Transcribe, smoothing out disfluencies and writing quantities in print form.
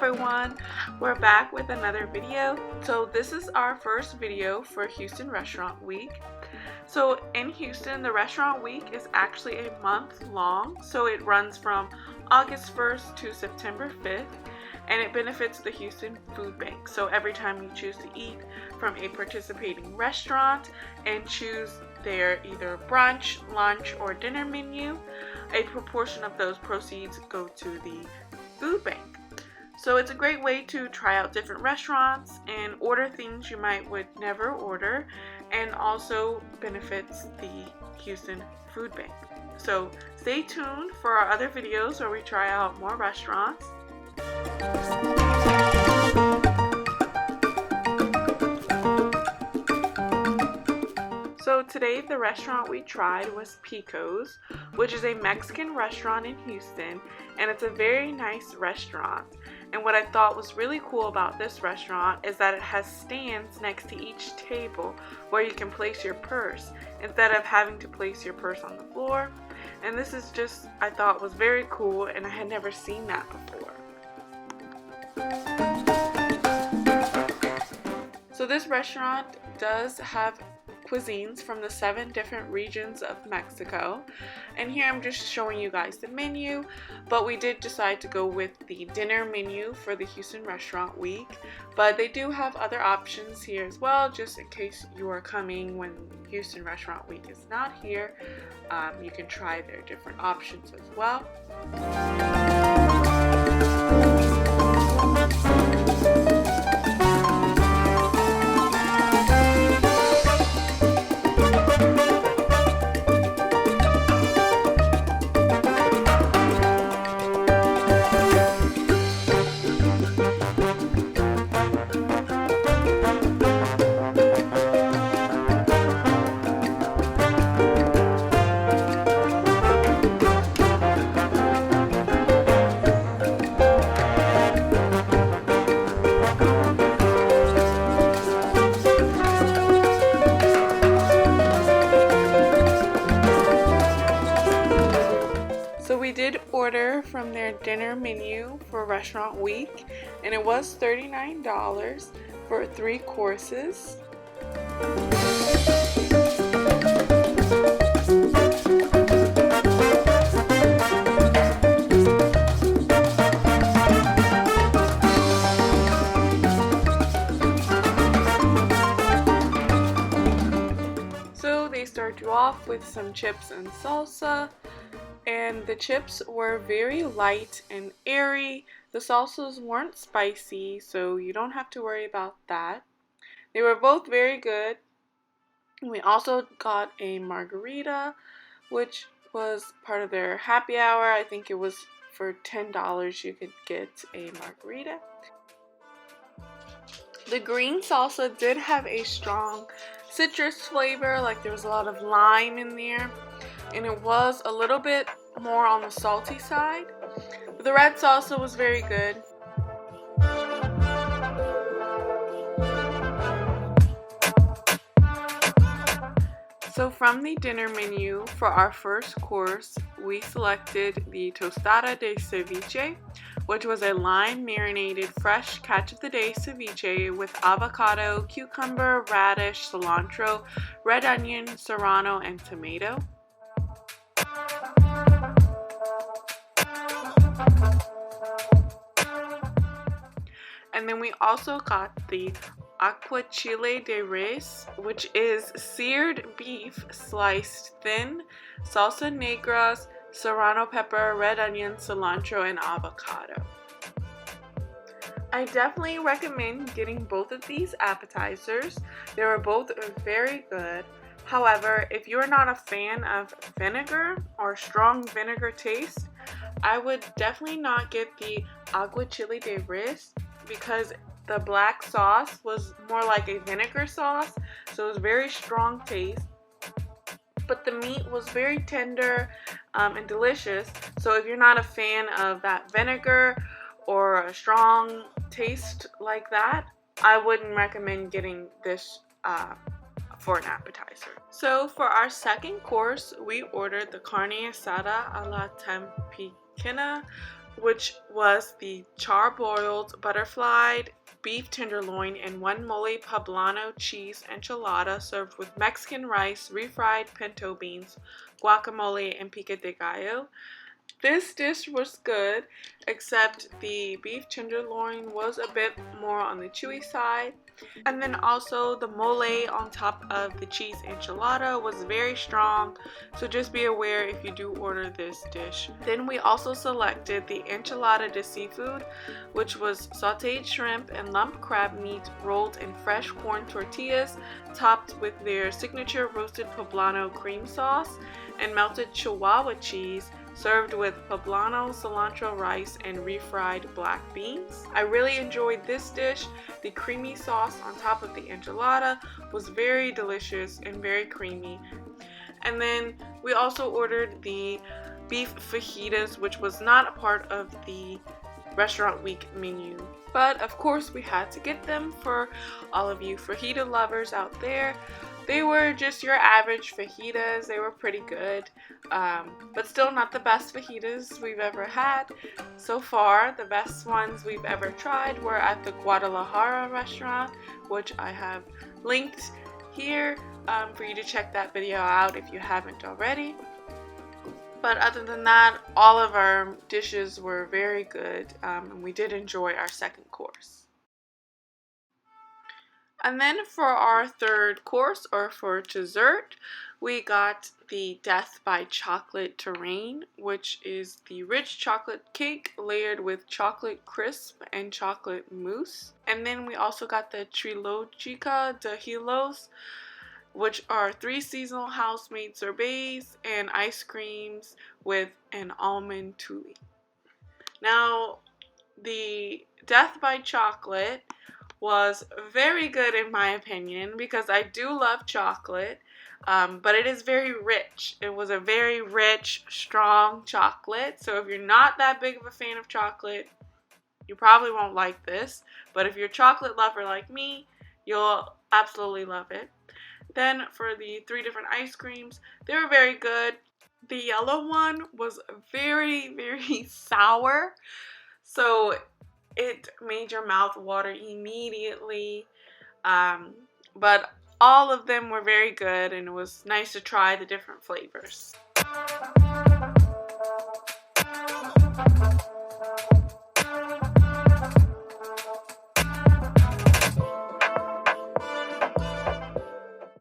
everyone, we're back with another video. So this is our first video for Houston Restaurant Week. So in Houston, the Restaurant Week is actually a month long, so it runs from August 1st to September 5th, and it benefits the Houston Food Bank. So every time you choose to eat from a participating restaurant and choose their either brunch, lunch, or dinner menu, a proportion of those proceeds go to the food bank. So it's a great way to try out different restaurants and order things you would never order, and also benefits the Houston Food Bank. So stay tuned for our other videos where we try out more restaurants. So today the restaurant we tried was Picos, which is a Mexican restaurant in Houston, and it's a very nice restaurant. And what I thought was really cool about this restaurant is that it has stands next to each table where you can place your purse instead of having to place your purse on the floor. And this is just, I thought was very cool, and I had never seen that before. So this restaurant does have cuisines from the 7 different regions of Mexico, and here I'm just showing you guys the menu, but we did decide to go with the dinner menu for the Houston Restaurant Week. But they do have other options here as well, just in case you are coming when Houston Restaurant Week is not here. You can try their different options as well. So we did order from their dinner menu for Restaurant Week, and it was $39 for 3 courses. So they start you off with some chips and salsa. And the chips were very light and airy. The salsas weren't spicy, so you don't have to worry about that. They were both very good. We also got a margarita, which was part of their happy hour. I think it was for $10 you could get a margarita. The green salsa did have a strong citrus flavor, like there was a lot of lime in there, and it was a little bit more on the salty side. But the red salsa was very good. So from the dinner menu for our first course, we selected the tostada de ceviche, which was a lime marinated fresh catch of the day ceviche with avocado, cucumber, radish, cilantro, red onion, serrano, and tomato. And then we also got the aguachile de res, which is seared beef sliced thin, salsa negras, serrano pepper, red onion, cilantro, and avocado. I definitely recommend getting both of these appetizers. They were both very good. However, if you're not a fan of vinegar or strong vinegar taste, I would definitely not get the aguachile de res, because the black sauce was more like a vinegar sauce, so it was very strong taste. But the meat was very tender and delicious, so if you're not a fan of that vinegar or a strong taste like that, I wouldn't recommend getting this for an appetizer. So for our second course, we ordered the carne asada a la tempikina, which was the charbroiled butterflied beef tenderloin and one mole poblano cheese enchilada served with Mexican rice, refried pinto beans, guacamole, and pico de gallo. This dish was good, except the beef tenderloin was a bit more on the chewy side. And then also the mole on top of the cheese enchilada was very strong, so just be aware if you do order this dish. Then we also selected the enchilada de seafood, which was sauteed shrimp and lump crab meat rolled in fresh corn tortillas, topped with their signature roasted poblano cream sauce and melted chihuahua cheese, served with poblano, cilantro rice, and refried black beans. I really enjoyed this dish. The creamy sauce on top of the enchilada was very delicious and very creamy. And then we also ordered the beef fajitas, which was not a part of the restaurant week menu. But of course we had to get them for all of you fajita lovers out there. They were just your average fajitas. They were pretty good, but still not the best fajitas we've ever had. So far, the best ones we've ever tried were at the Guadalajara restaurant, which I have linked here for you to check that video out if you haven't already. But other than that, all of our dishes were very good, and we did enjoy our second course. And then for our third course, or for dessert, we got the Death by Chocolate Terrain, which is the rich chocolate cake layered with chocolate crisp and chocolate mousse. And then we also got the Trilogica de Hilos, which are 3 seasonal house-made sorbets and ice creams with an almond touille. Now, the Death by Chocolate was very good in my opinion because I do love chocolate, but it is very rich. It was a very rich, strong chocolate, so if you're not that big of a fan of chocolate, you probably won't like this, but if you're a chocolate lover like me, you'll absolutely love it. Then for the 3 different ice creams, they were very good. The yellow one was very, very sour, so it made your mouth water immediately, but all of them were very good and it was nice to try the different flavors.